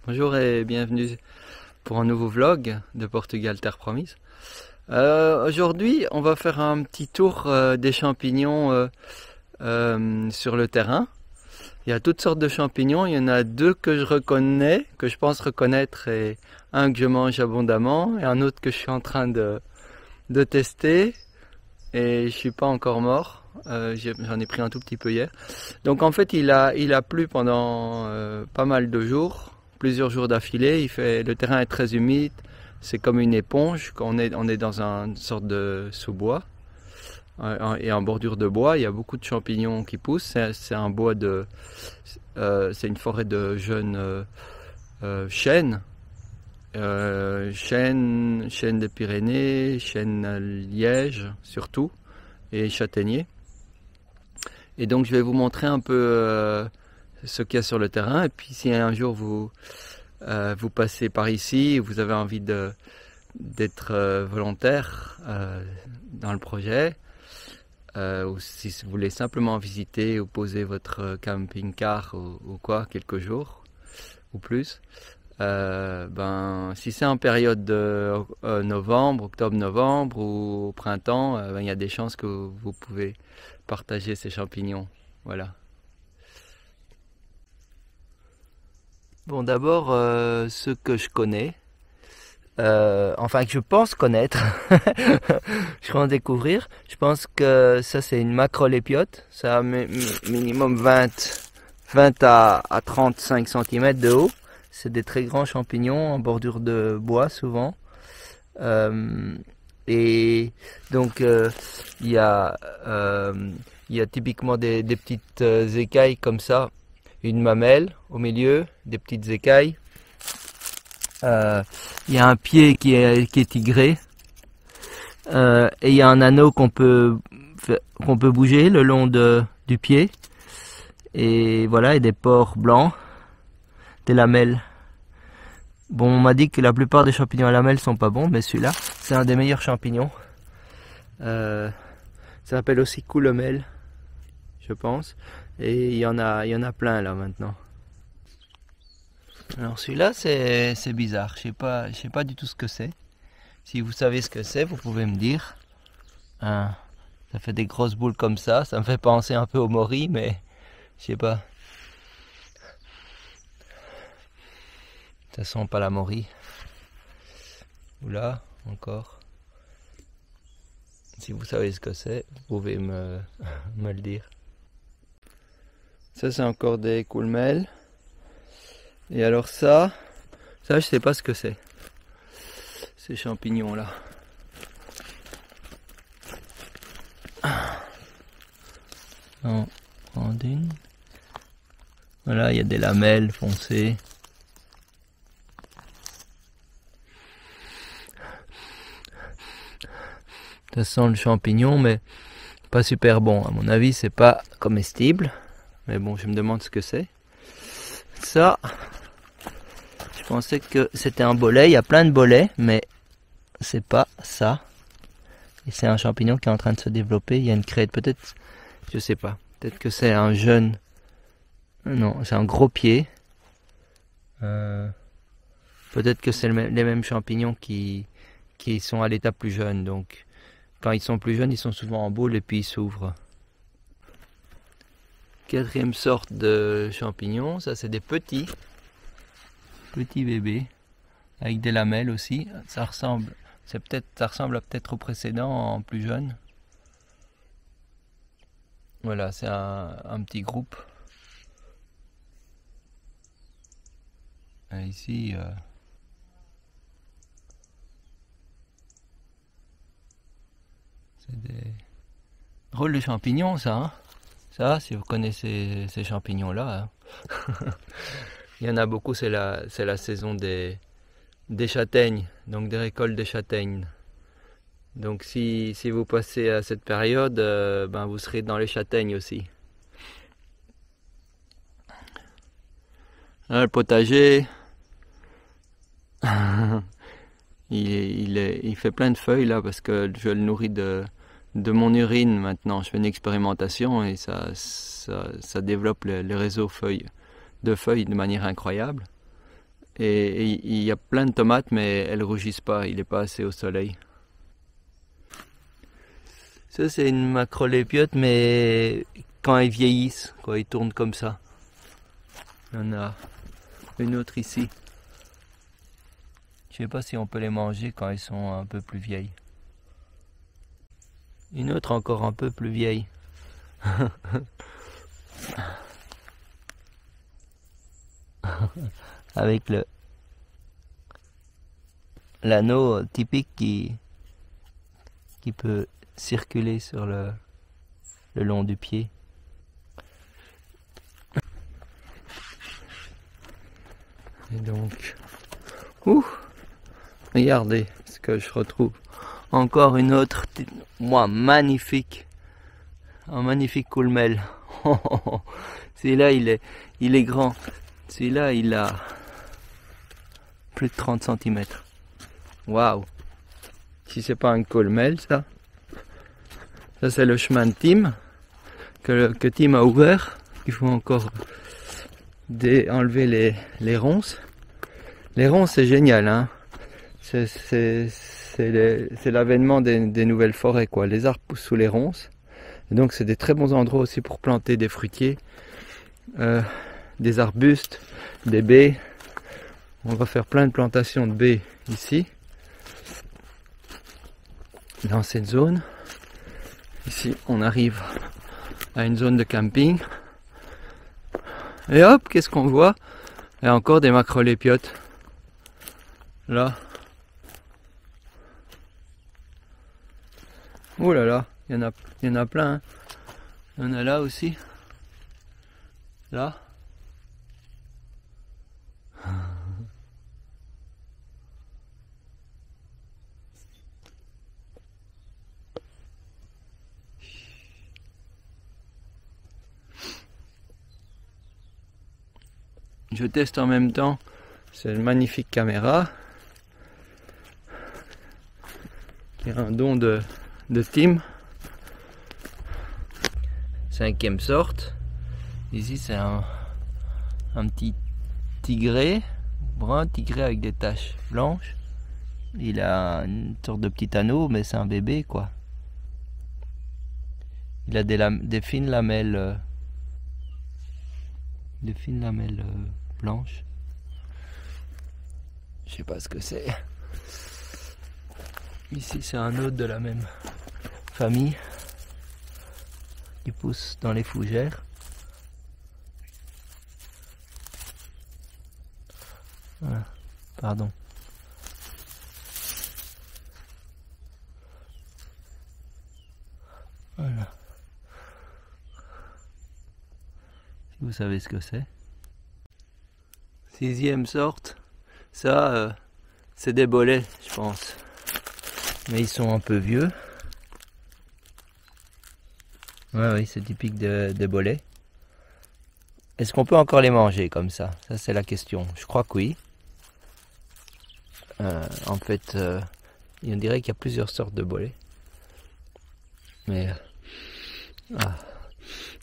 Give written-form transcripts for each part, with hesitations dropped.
Bonjour et bienvenue pour un nouveau vlog de Portugal Terre Promise. Aujourd'hui, on va faire un petit tour des champignons sur le terrain. Il y a toutes sortes de champignons. Il y en a deux que je reconnais, que je pense reconnaître, et un que je mange abondamment, et un autre que je suis en train de tester. Et je suis pas encore mort. J'en ai pris un tout petit peu hier. Donc en fait, il a plu pendant pas mal de jours, plusieurs jours d'affilée. Le terrain est très humide. C'est comme une éponge. On est dans une sorte de sous-bois et en bordure de bois. Il y a beaucoup de champignons qui poussent. C'est un bois c'est une forêt de jeunes chênes. Chênes des Pyrénées, chênes liège surtout, et châtaigniers. Et donc je vais vous montrer un peu ce qu'il y a sur le terrain. Et puis si un jour vous passez par ici, vous avez envie d'être volontaire dans le projet, ou si vous voulez simplement visiter ou poser votre camping-car ou quoi, quelques jours ou plus, si c'est en période de novembre, octobre-novembre ou au printemps, il y a des chances que vous pouvez partager ces champignons. Voilà. Bon, d'abord, ceux que je connais, enfin que je pense connaître, je vais en découvrir. Je pense que ça c'est une macrolépiote, ça a minimum 20 à 35 cm de haut. C'est des très grands champignons en bordure de bois souvent. Et donc il y a typiquement des petites écailles comme ça, une mamelle au milieu, des petites écailles. Il y a un pied qui est tigré, et il y a un anneau qu'on peut bouger le long du pied. Et voilà, et des pores blancs, des lamelles. Bon, on m'a dit que la plupart des champignons à lamelles sont pas bons, mais celui-là, c'est un des meilleurs champignons. Ça s'appelle aussi coulomelle, je pense. Et il y en a plein là maintenant. Alors celui-là, c'est bizarre. Je sais pas du tout ce que c'est. Si vous savez ce que c'est, vous pouvez me dire. Ça fait des grosses boules comme ça. Ça me fait penser un peu au mori, mais je sais pas. Ça sent pas la mori. Oula, encore. Si vous savez ce que c'est, vous pouvez me le dire. Ça, c'est encore des coulmelles. Et alors ça, je sais pas ce que c'est. Ces champignons là. Non, Andine. Voilà, il y a des lamelles foncées. Ça sent le champignon, mais pas super bon. À mon avis, c'est pas comestible. Mais bon, je me demande ce que c'est. Ça, je pensais que c'était un bolet. Il y a plein de bolets, mais c'est pas ça. Et c'est un champignon qui est en train de se développer. Il y a une crête, peut-être, je sais pas. Peut-être que c'est un jeune. Non, c'est un gros pied. Peut-être que c'est les mêmes champignons qui sont à l'état plus jeune. Donc, quand ils sont plus jeunes, ils sont souvent en boule et puis ils s'ouvrent. Quatrième sorte de champignons, ça c'est des petits bébés avec des lamelles aussi. Ça ressemble peut-être au précédent en plus jeune. Voilà, c'est un petit groupe. Et ici, c'est des drôles de champignons, ça. Hein, ça, si vous connaissez ces champignons-là. Hein. Il y en a beaucoup, c'est la saison des châtaignes, donc des récoltes de châtaignes. Donc si vous passez à cette période, vous serez dans les châtaignes aussi. Là, le potager, il fait plein de feuilles là parce que je le nourris de mon urine maintenant. Je fais une expérimentation et ça développe les réseaux de feuilles de manière incroyable. Et il y a plein de tomates, mais elles rougissent pas, il n'est pas assez au soleil. Ça, c'est une macrolépiote, mais quand elles vieillissent, quand ils tournent comme ça. Il y en a une autre ici. Je sais pas si on peut les manger quand elles sont un peu plus vieilles. Une autre encore un peu plus vieille. Avec l'anneau typique qui peut circuler sur le long du pied. Et donc, regardez ce que je retrouve. Encore une autre, magnifique. Un magnifique coulmel. Celui-là, il est grand. Celui-là, il a plus de 30 cm. Waouh! Si c'est pas un coulmel, ça. Ça, c'est le chemin de Tim que Tim a ouvert. Il faut encore enlever les ronces. Les ronces, c'est génial, hein. C'est l'avènement des nouvelles forêts, quoi. Les arbres poussent sous les ronces. Et donc, c'est des très bons endroits aussi pour planter des fruitiers, des arbustes, des baies. On va faire plein de plantations de baies ici, dans cette zone. Ici, on arrive à une zone de camping. Et hop, qu'est-ce qu'on voit? Il y a encore des macrolépiotes. Là. Oh là là, il y en a plein. Hein. Il y en a là aussi. Là. Je teste en même temps cette magnifique caméra qui est un don de Tim. 5e sorte. Ici c'est un petit tigré, brun tigré avec des taches blanches. Il a une sorte de petit anneau, mais c'est un bébé quoi. Il a des fines lamelles. Blanches. Je sais pas ce que c'est. Ici c'est un autre de la même famille qui pousse dans les fougères. Voilà. Pardon. Voilà. Si vous savez ce que c'est. 6e sorte. Ça, c'est des bolets, je pense. Mais ils sont un peu vieux. Ouais, oui, c'est typique des bolets. Est-ce qu'on peut encore les manger comme ça? Ça, c'est la question. Je crois que oui. En fait, on dirait qu'il y a plusieurs sortes de bolets. Mais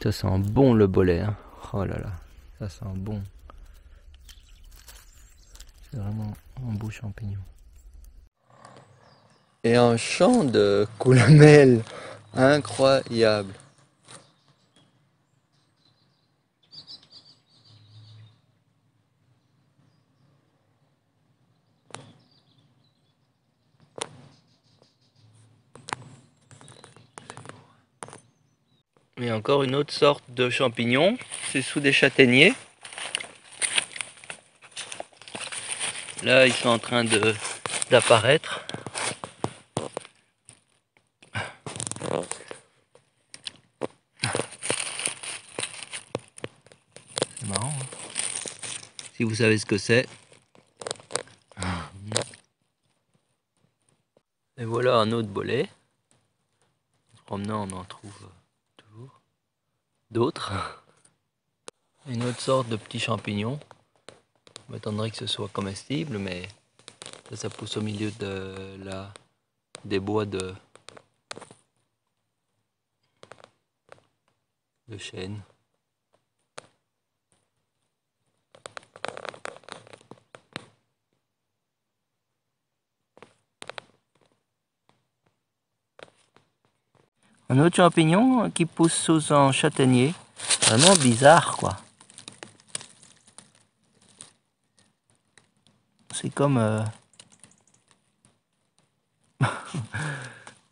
ça sent bon le bolet. Hein. Oh là là, ça sent bon. C'est vraiment un beau champignon. Et un champ de coulmel incroyable. Et encore une autre sorte de champignon, c'est sous des châtaigniers. Là, ils sont en train d'apparaître. C'est marrant. Hein, si vous savez ce que c'est. Et voilà un autre bolet. En se promenant, on en trouve toujours d'autres. Une autre sorte de petit champignon. On m'étonnerait que ce soit comestible, mais ça pousse au milieu des bois de chêne. Un autre champignon qui pousse sous un châtaignier. Vraiment bizarre, quoi. C'est comme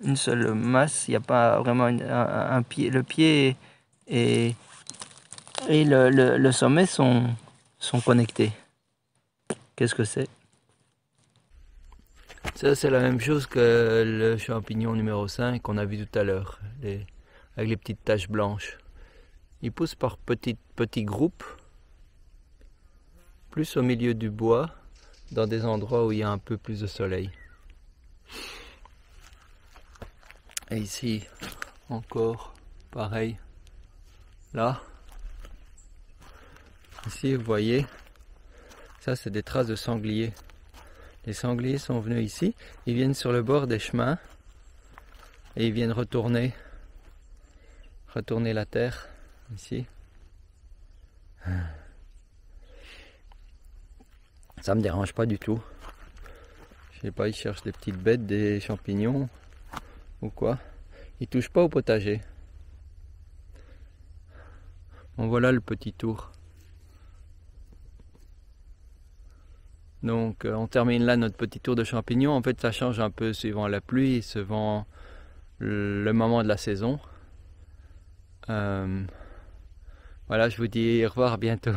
une seule masse. Il n'y a pas vraiment un pied. Le pied et le sommet sont connectés. Qu'est-ce que c'est? Ça, c'est la même chose que le champignon numéro 5 qu'on a vu tout à l'heure, avec les petites taches blanches. Il pousse par petits groupes, plus au milieu du bois, dans des endroits où il y a un peu plus de soleil. Et ici, encore, pareil. Là, ici, vous voyez, ça c'est des traces de sangliers. Les sangliers sont venus ici, ils viennent sur le bord des chemins et ils viennent retourner la terre ici. Ça me dérange pas du tout. Je sais pas, ils cherchent des petites bêtes, des champignons ou quoi. Ils touchent pas au potager. Bon, voilà le petit tour. Donc on termine là notre petit tour de champignons. En fait ça change un peu suivant la pluie, suivant le moment de la saison. Voilà, je vous dis au revoir, à bientôt.